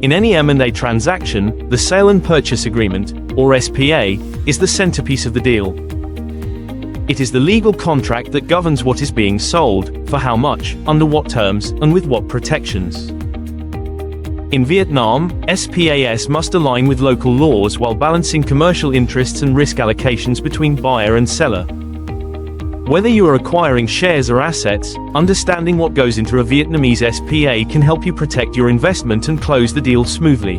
In any M&A transaction, the sale and purchase agreement, or SPA, is the centerpiece of the deal. It is the legal contract that governs what is being sold, for how much, under what terms, and with what protections. In Vietnam, SPAs must align with local laws while balancing commercial interests and risk allocations between buyer and seller. Whether you are acquiring shares or assets, understanding what goes into a Vietnamese SPA can help you protect your investment and close the deal smoothly.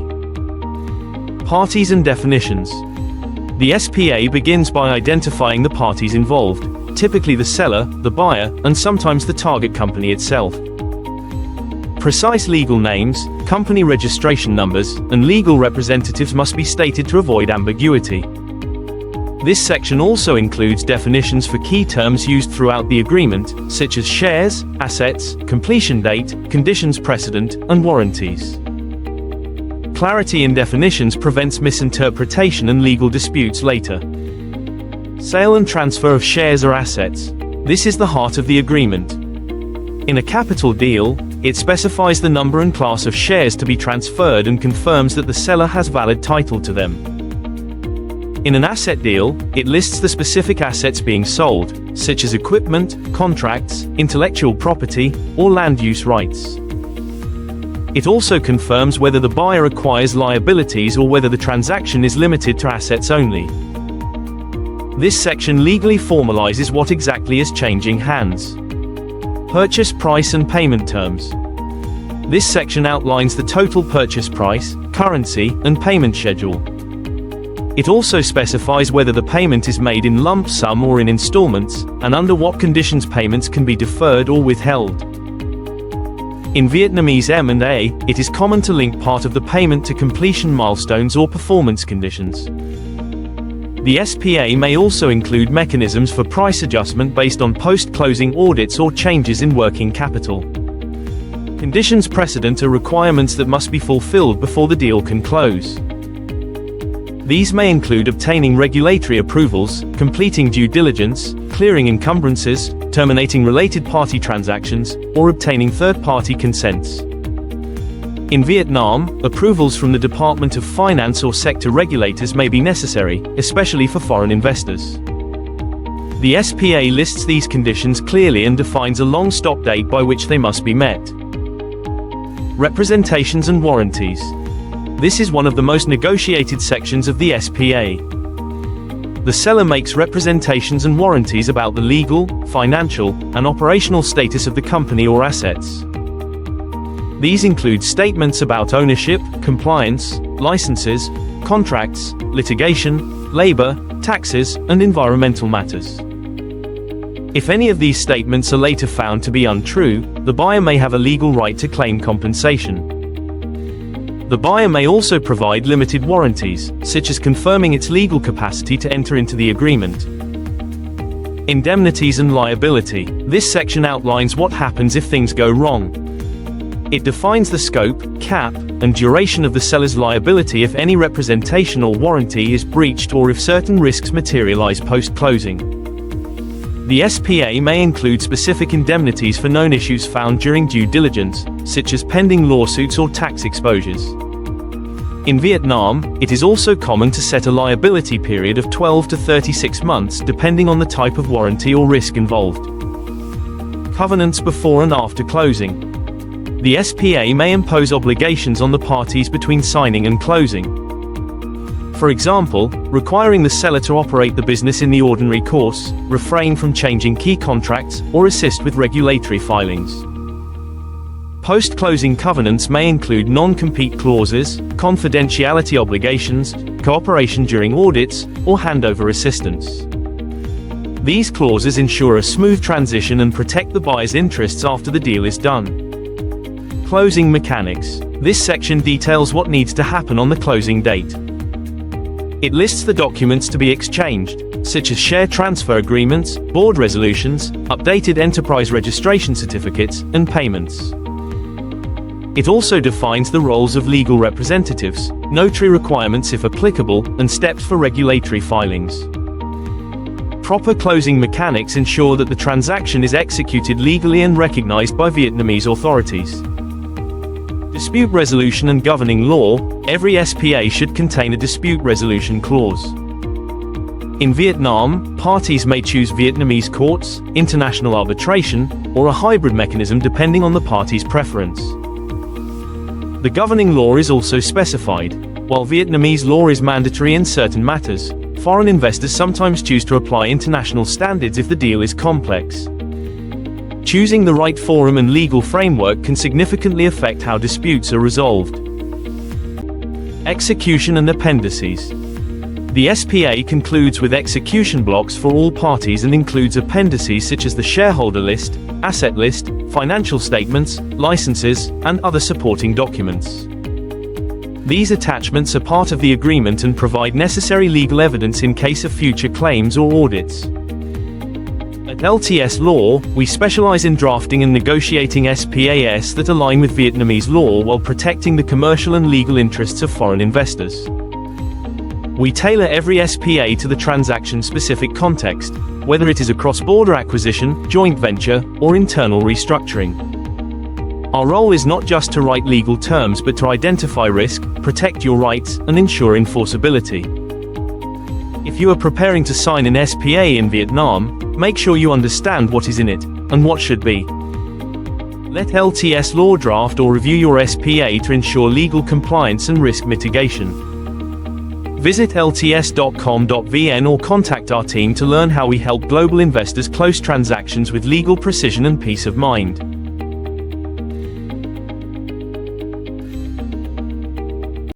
Parties and definitions. The SPA begins by identifying the parties involved, typically the seller, the buyer, and sometimes the target company itself. Precise legal names, company registration numbers, and legal representatives must be stated to avoid ambiguity. This section also includes definitions for key terms used throughout the agreement, such as shares, assets, completion date, conditions precedent, and warranties. Clarity in definitions prevents misinterpretation and legal disputes later. Sale and transfer of shares or assets. This is the heart of the agreement. In a capital deal, it specifies the number and class of shares to be transferred and confirms that the seller has valid title to them. In an asset deal, it lists the specific assets being sold, such as equipment, contracts, intellectual property, or land use rights. It also confirms whether the buyer acquires liabilities or whether the transaction is limited to assets only. This section legally formalizes what exactly is changing hands. Purchase price and payment terms. This section outlines the total purchase price, currency, and payment schedule. It also specifies whether the payment is made in lump sum or in installments, and under what conditions payments can be deferred or withheld. In Vietnamese M&A, it is common to link part of the payment to completion milestones or performance conditions. The SPA may also include mechanisms for price adjustment based on post-closing audits or changes in working capital. Conditions precedent are requirements that must be fulfilled before the deal can close. These may include obtaining regulatory approvals, completing due diligence, clearing encumbrances, terminating related party transactions, or obtaining third-party consents. In Vietnam, approvals from the Department of Finance or sector regulators may be necessary, especially for foreign investors. The SPA lists these conditions clearly and defines a long stop date by which they must be met. Representations and warranties. This is one of the most negotiated sections of the SPA. The seller makes representations and warranties about the legal, financial, and operational status of the company or assets. These include statements about ownership, compliance, licenses, contracts, litigation, labor, taxes, and environmental matters. If any of these statements are later found to be untrue, the buyer may have a legal right to claim compensation. The buyer may also provide limited warranties, such as confirming its legal capacity to enter into the agreement. Indemnities and liability. This section outlines what happens if things go wrong. It defines the scope, cap, and duration of the seller's liability if any representation or warranty is breached or if certain risks materialize post-closing. The SPA may include specific indemnities for known issues found during due diligence, such as pending lawsuits or tax exposures. In Vietnam, it is also common to set a liability period of 12 to 36 months depending on the type of warranty or risk involved. Covenants before and after closing. The SPA may impose obligations on the parties between signing and closing. For example, requiring the seller to operate the business in the ordinary course, refrain from changing key contracts, or assist with regulatory filings. Post-closing covenants may include non-compete clauses, confidentiality obligations, cooperation during audits, or handover assistance. These clauses ensure a smooth transition and protect the buyer's interests after the deal is done. Closing mechanics. This section details what needs to happen on the closing date. It lists the documents to be exchanged, such as share transfer agreements, board resolutions, updated enterprise registration certificates, and payments. It also defines the roles of legal representatives, notary requirements if applicable, and steps for regulatory filings. Proper closing mechanics ensure that the transaction is executed legally and recognized by Vietnamese authorities. Dispute resolution and governing law. Every SPA should contain a dispute resolution clause. In Vietnam, parties may choose Vietnamese courts, international arbitration, or a hybrid mechanism depending on the party's preference. The governing law is also specified. While Vietnamese law is mandatory in certain matters, foreign investors sometimes choose to apply international standards if the deal is complex. Choosing the right forum and legal framework can significantly affect how disputes are resolved. Execution and appendices. The SPA concludes with execution blocks for all parties and includes appendices such as the shareholder list, asset list, financial statements, licenses, and other supporting documents. These attachments are part of the agreement and provide necessary legal evidence in case of future claims or audits. At LTS Law, we specialize in drafting and negotiating SPAs that align with Vietnamese law while protecting the commercial and legal interests of foreign investors. We tailor every SPA to the transaction-specific context, whether it is a cross-border acquisition, joint venture, or internal restructuring. Our role is not just to write legal terms but to identify risk, protect your rights, and ensure enforceability. If you are preparing to sign an SPA in Vietnam, make sure you understand what is in it, and what should be. Let LTS Law draft or review your SPA to ensure legal compliance and risk mitigation. Visit lts.com.vn or contact our team to learn how we help global investors close transactions with legal precision and peace of mind.